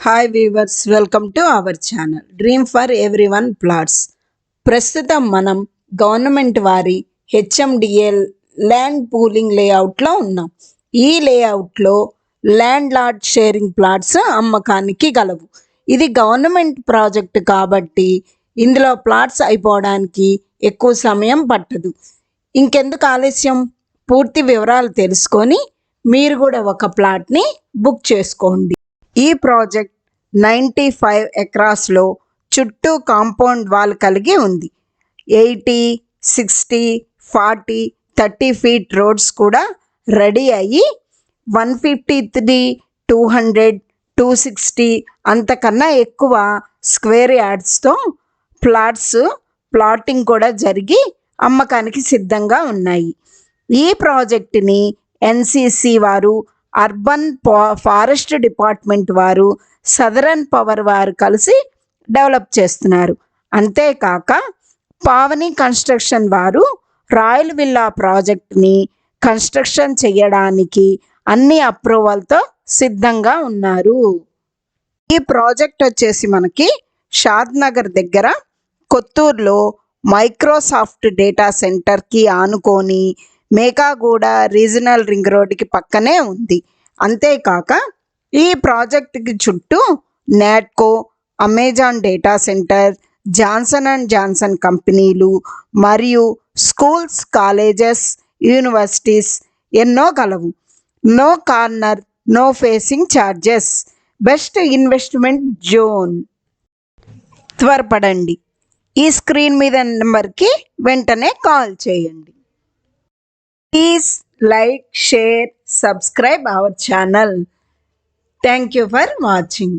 Hi weavers, welcome to our channel dream for everyone plots. ప్రస్తుతం మనం government వారి HMDL land pooling లేఅవుట్లో ఉన్నాం. ఈ లేఅవుట్లో ల్యాండ్ లార్డ్ షేరింగ్ ప్లాట్స్ అమ్మకానికి గలవు. ఇది గవర్నమెంట్ ప్రాజెక్ట్ కాబట్టి ఇందులో ప్లాట్స్ అయిపోవడానికి ఎక్కువ సమయం పట్టదు. ఇంకెందుకు ఆలస్యం, పూర్తి వివరాలు తెలుసుకొని మీరు కూడా ఒక ప్లాట్ని బుక్ చేసుకోండి. ఈ ప్రాజెక్ట్ 95 ఎకరాస్లో చుట్టూ కాంపౌండ్ వాల్ కలిగి ఉంది. 80, 60, 40, 30 ఫీట్ రోడ్స్ కూడా రెడీ అయ్యి 153, 200, 260 అంతకన్నా ఎక్కువ స్క్వేర్ యార్డ్స్తో ప్లాటింగ్ కూడా జరిగి అమ్మకానికి సిద్ధంగా ఉన్నాయి. ఈ ప్రాజెక్టుని ఎన్సిసి వారు, అర్బన్ ఫారెస్ట్ డిపార్ట్మెంట్ వారు, సదరన్ పవర్ వారు కలిసి డెవలప్ చేస్తున్నారు. అంతేకాక పావని కన్స్ట్రక్షన్ వారు రాయల్ విల్లా ప్రాజెక్ట్ని కన్స్ట్రక్షన్ చేయడానికి అన్ని అప్రూవల్తో సిద్ధంగా ఉన్నారు. ఈ ప్రాజెక్ట్ వచ్చేసి మనకి షాద్ నగర్ దగ్గర కొత్తూరులో మైక్రోసాఫ్ట్ డేటా సెంటర్కి ఆనుకొని మేకాగూడ రీజనల్ రింగ్ రోడ్డుకి పక్కనే ఉంది. అంతేకాక ఈ ప్రాజెక్టుకి చుట్టూ Natco, Amazon data center, Johnson and Johnson కంపెనీలు మరియు స్కూల్స్, కాలేజెస్, యూనివర్సిటీస్ ఎన్నో కలవు. No corner, no facing charges, best investment zone. త్వరపడండి, ఈ స్క్రీన్ మీద నెంబర్కి వెంటనే కాల్ చేయండి. Please like, share, subscribe our channel. Thank you for watching.